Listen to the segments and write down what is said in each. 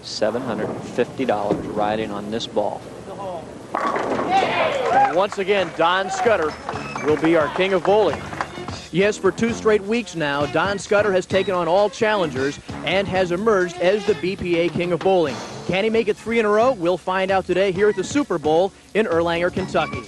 $750 riding on this ball. And once again, Don Scudder will be our king of bowling. Yes, for 2 straight weeks now, Don Scudder has taken on all challengers and has emerged as the BPA king of bowling. Can he make it 3 in a row? We'll find out today here at the Super Bowl in Erlanger, Kentucky.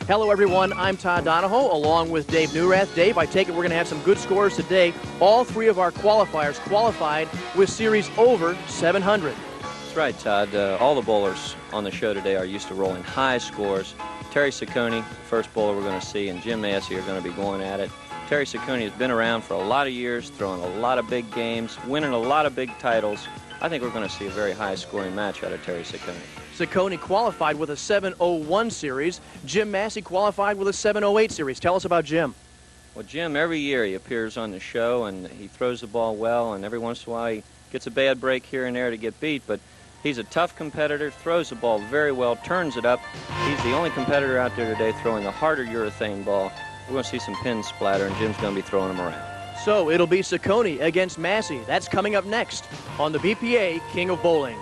Hello, everyone. I'm Todd Donahoe, along with Dave Newrath. Dave, I take it we're going to have some good scores today. All 3 of our qualifiers qualified with series over 700. That's right, Todd. All the bowlers on the show today are used to rolling high scores. Terry Saccone, first bowler we're going to see, and Jim Massie are going to be going at it. Terry Saccone has been around for a lot of years, throwing a lot of big games, winning a lot of big titles. I think we're going to see a very high-scoring match out of Terry Saccone. Saccone qualified with a 701 series. Jim Massie qualified with a 708 series. Tell us about Jim. Well, Jim, every year he appears on the show, and he throws the ball well, and every once in a while he gets a bad break here and there to get beat, but he's a tough competitor, throws the ball very well, turns it up. He's the only competitor out there today throwing the harder urethane ball. We're going to see some pins splatter, and Jim's going to be throwing them around. So it'll be Saccone against Massie. That's coming up next on the BPA King of Bowling.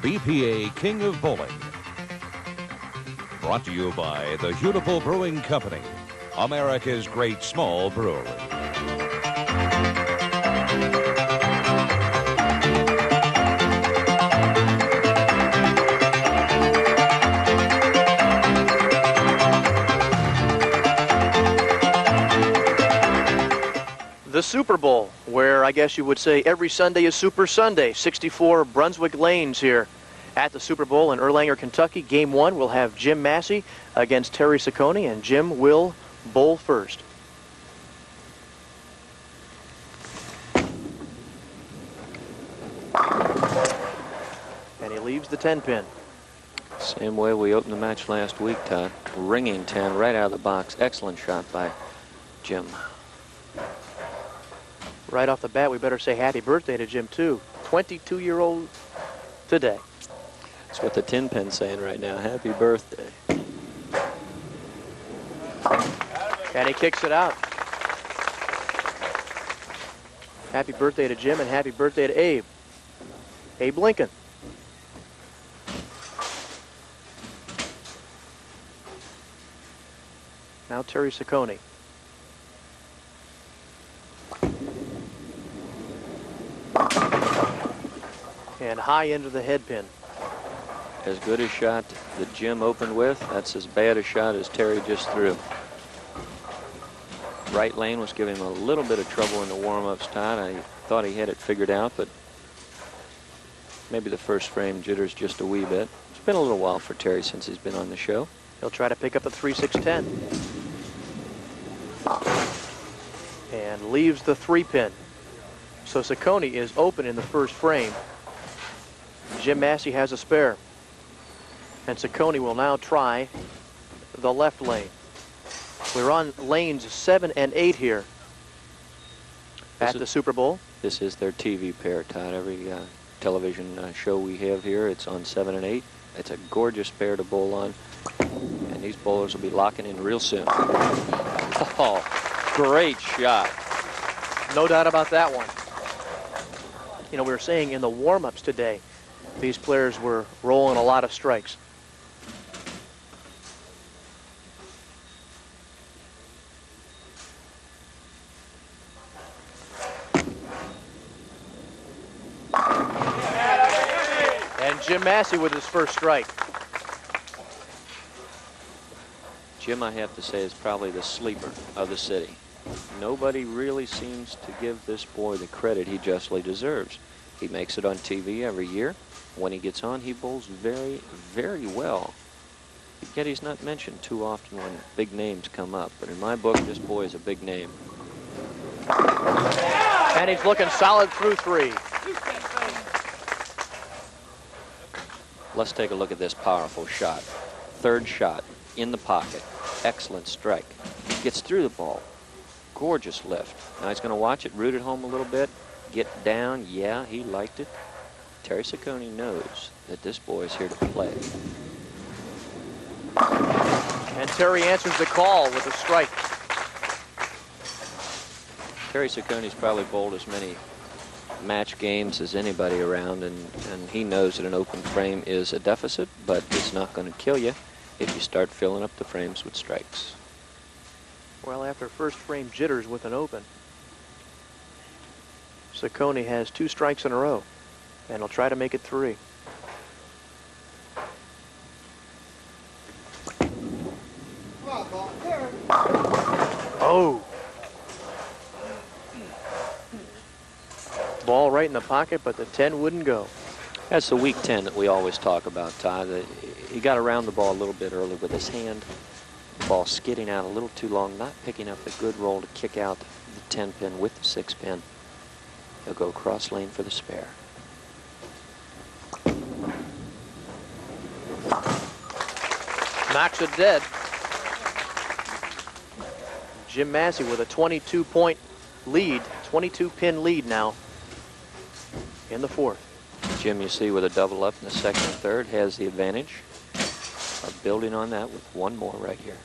BPA King of Bowling. Brought to you by the Hudibel Brewing Company, America's great small brewery. The Super Bowl, where I guess you would say every Sunday is Super Sunday. 64 Brunswick Lanes here at the Super Bowl in Erlanger, Kentucky. Game 1 will have Jim Massie against Terry Saccone, and Jim will bowl first. And he leaves the 10-pin. Same way we opened the match last week, Todd. Ringing 10 right out of the box. Excellent shot by Jim. Right off the bat, we better say happy birthday to Jim, too. 22-year-old today. That's what the tin pin's saying right now. Happy birthday. And he kicks it out. Happy birthday to Jim and happy birthday to Abe. Abe Lincoln. Now Terry Saccone. And high into the head pin. As good a shot that Jim opened with, that's as bad a shot as Terry just threw. Right lane was giving him a little bit of trouble in the warm-ups, Todd. I thought he had it figured out, but maybe the first frame jitters just a wee bit. It's been a little while for Terry since he's been on the show. He'll try to pick up the 3-6-10. And leaves the 3-pin. So Saccone is open in the first frame. Jim Massie has a spare. And Saccone will now try the left lane. We're on lanes 7 and 8 here at the Super Bowl. This is their TV pair, Todd. Every television show we have here, it's on 7 and 8. It's a gorgeous pair to bowl on. And these bowlers will be locking in real soon. Oh, great shot. No doubt about that one. You know, we were saying in the warm-ups today, these players were rolling a lot of strikes. And Jim Massie with his first strike. Jim, I have to say, is probably the sleeper of the city. Nobody really seems to give this boy the credit he justly deserves. He makes it on TV every year. When he gets on, he bowls very, very well. Yet he's not mentioned too often when big names come up. But in my book, this boy is a big name. And he's looking solid through 3. Let's take a look at this powerful shot. Third shot in the pocket. Excellent strike. Gets through the ball. Gorgeous lift. Now he's going to watch it, root it home a little bit, get down. Yeah, he liked it. Terry Saccone knows that this boy is here to play. And Terry answers the call with a strike. Terry Saccone's probably bowled as many match games as anybody around, and he knows that an open frame is a deficit, but it's not going to kill you if you start filling up the frames with strikes. Well, after first frame jitters with an open, Saccone has 2 strikes in a row, and he'll try to make it 3. Oh! Ball right in the pocket, but the 10 wouldn't go. That's the weak 10 that we always talk about, Todd. He got around the ball a little bit early with his hand. The ball skidding out a little too long, not picking up a good roll to kick out the 10 pin with the 6 pin. He'll go cross lane for the spare. Knocks it dead. Jim Massie with a 22-point lead, 22-pin lead now in the 4th. Jim, you see, with a double up in the 2nd and 3rd, has the advantage of building on that with 1 more right here.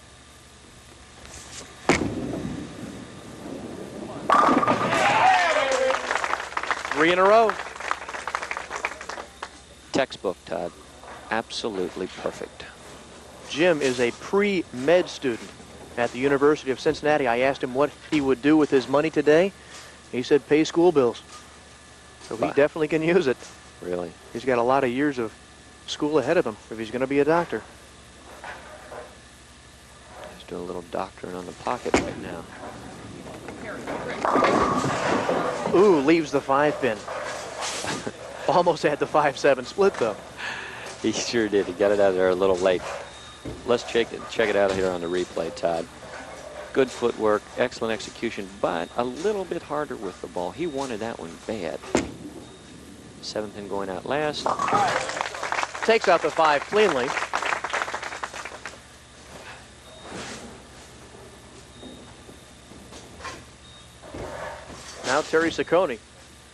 Three in a row. Textbook, Todd. Absolutely perfect. Jim is a pre-med student at the University of Cincinnati. I asked him what he would do with his money today. He said pay school bills. So he definitely can use it. Really? He's got a lot of years of school ahead of him if he's going to be a doctor. He's doing a little doctoring on the pocket right now. Ooh, leaves the 5-pin. Almost had the 5-7 split, though. He sure did. He got it out of there a little late. Let's check it out here on the replay, Todd. Good footwork, excellent execution, but a little bit harder with the ball. He wanted that one bad. 7th pin going out last. Takes out the 5 cleanly. Now Terry Saccone.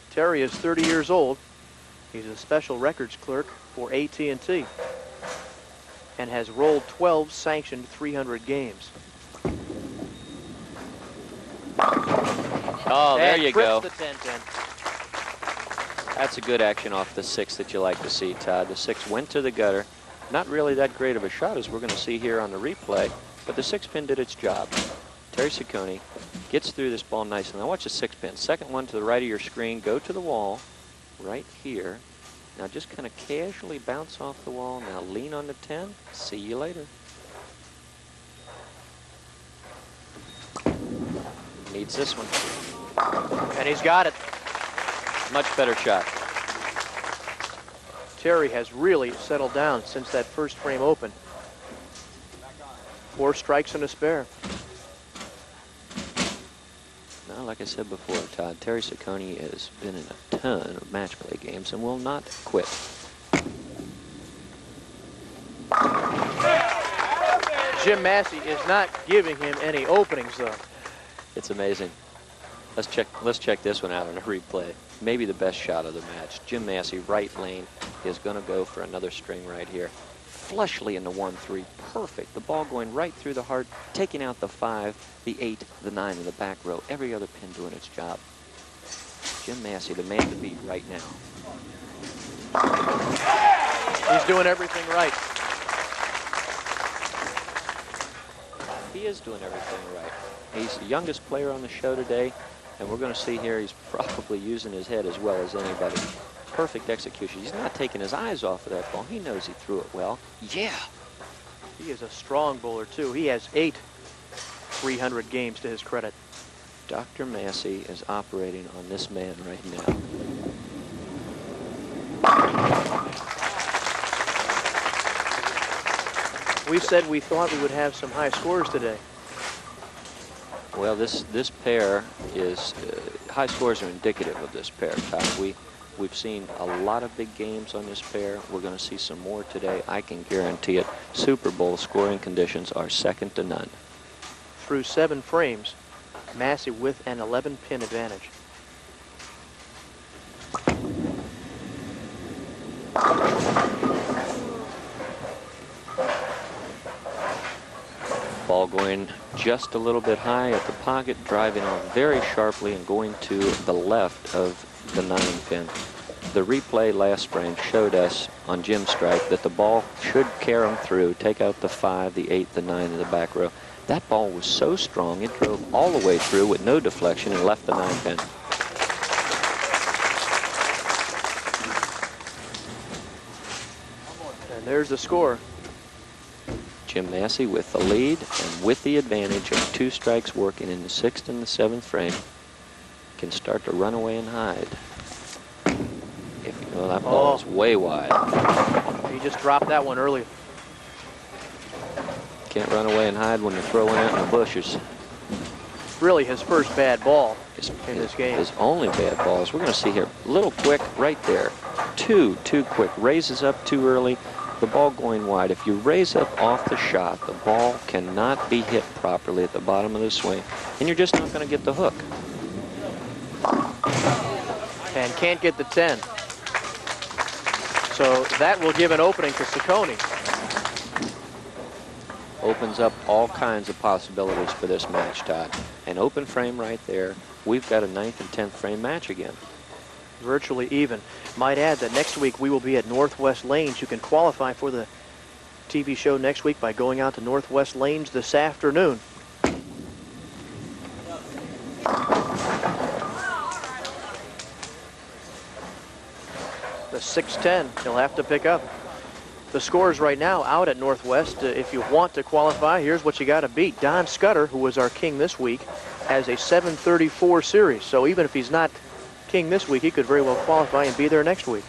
Terry is 30 years old. He's a special records clerk for AT&T and has rolled 12 sanctioned 300 games. Oh, there you go. The 10-10. That's a good action off the 6 that you like to see, Todd. The 6 went to the gutter. Not really that great of a shot, as we're going to see here on the replay, but the 6-pin did its job. Terry Saccone gets through this ball nicely. Now watch the 6-pin. Second one to the right of your screen. Go to the wall right here. Now just kind of casually bounce off the wall. Now lean on the 10. See you later. Needs this one. And he's got it. Much better shot. Terry has really settled down since that first frame open. 4 strikes and a spare. Now, like I said before, Todd, Terry Saccone has been in a ton of match play games and will not quit. Jim Massie is not giving him any openings, though. It's amazing. Let's check this one out on a replay. Maybe the best shot of the match. Jim Massie, right lane, is going to go for another string right here. Flushly in the 1-3. Perfect. The ball going right through the heart, taking out the 5, the 8, the 9 in the back row. Every other pin doing its job. Jim Massie, the man to beat right now. He's doing everything right. He is doing everything right. He's the youngest player on the show today, and we're going to see here he's probably using his head as well as anybody. Perfect execution. He's not taking his eyes off of that ball. He knows he threw it well. Yeah. He is a strong bowler, too. He has 8 300 games to his credit. Dr. Massie is operating on this man right now. We said we thought we would have some high scores today. Well, this pair is high scores are indicative of this pair, Todd. We've seen a lot of big games on this pair. We're going to see some more today. I can guarantee it. Super Bowl scoring conditions are second to none. Through 7 frames, Massie with an 11-pin advantage. Ball going just a little bit high at the pocket, driving off very sharply and going to the left of the 9-pin. The replay last frame showed us on Jim's strike that the ball should carry him through, take out the 5, the 8, the 9 in the back row. That ball was so strong it drove all the way through with no deflection and left the 9-pin. And there's the score. Jim Massie with the lead and with the advantage of 2 strikes working in the 6th and the 7th frame can start to run away and hide. Well, that ball is way wide. He just dropped that one early. Can't run away and hide when you're throwing it in the bushes. Really his first bad ball in this game. His only bad balls. We're going to see here. A little quick right there. Too quick. Raises up too early. The ball going wide. If you raise up off the shot, the ball cannot be hit properly at the bottom of the swing, and you're just not going to get the hook. And can't get the 10. So that will give an opening to Saccone. Opens up all kinds of possibilities for this match, Todd. An open frame right there. We've got a 9th and 10th frame match again. Virtually even. Might add that next week we will be at Northwest Lanes. You can qualify for the TV show next week by going out to Northwest Lanes this afternoon. The 6-10 he'll have to pick up. The scores right now out at Northwest. If you want to qualify, here's what you got to beat. Don Scudder, who was our king this week, has a 734 series. So even if he's not king this week, he could very well qualify and be there next week.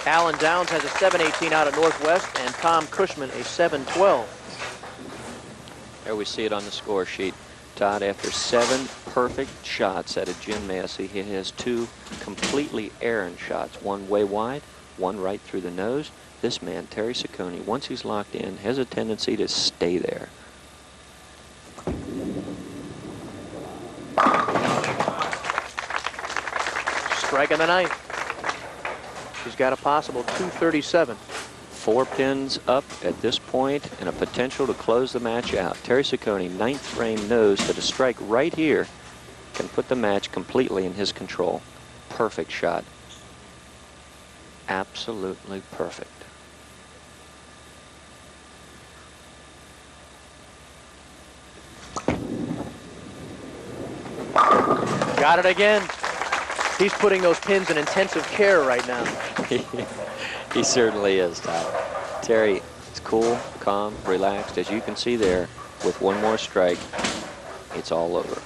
Alan Downs has a 718 out at Northwest, and Tom Cushman a 712. There we see it on the score sheet. Todd, after 7 perfect shots at a Jim Massie, he has 2 completely errant shots. One way wide, one right through the nose. This man, Terry Saccone, once he's locked in, has a tendency to stay there. Strike in the 9th. He's got a possible 237. 4 pins up at this point and a potential to close the match out. Terry Saccone, 9th frame, knows that a strike right here can put the match completely in his control. Perfect shot. Absolutely perfect. Got it again. He's putting those pins in intensive care right now. He certainly is, Todd. Terry is cool, calm, relaxed. As you can see there, with one more strike, it's all over.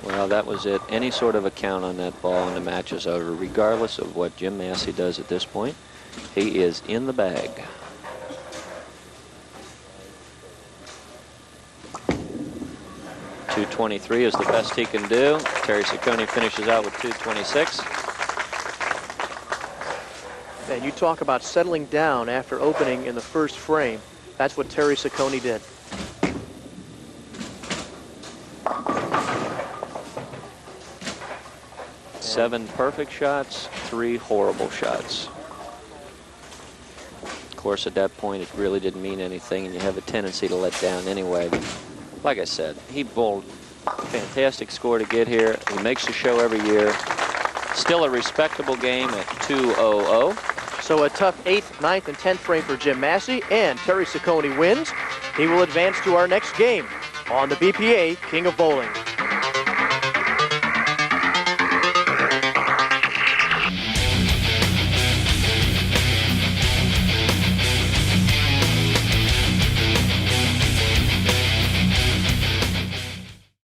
Well, that was it. Any sort of a count on that ball and the match is over. Regardless of what Jim Massie does at this point, he is in the bag. .223 is the best he can do. Terry Saccone finishes out with .226. And you talk about settling down after opening in the first frame. That's what Terry Saccone did. Seven perfect shots, 3 horrible shots. Of course, at that point, it really didn't mean anything, and you have a tendency to let down anyway. But like I said, he bowled a fantastic score to get here. He makes the show every year. Still a respectable game at 2-0-0. So a tough 8th, 9th, and 10th frame for Jim Massie, and Terry Saccone wins. He will advance to our next game on the BPA King of Bowling.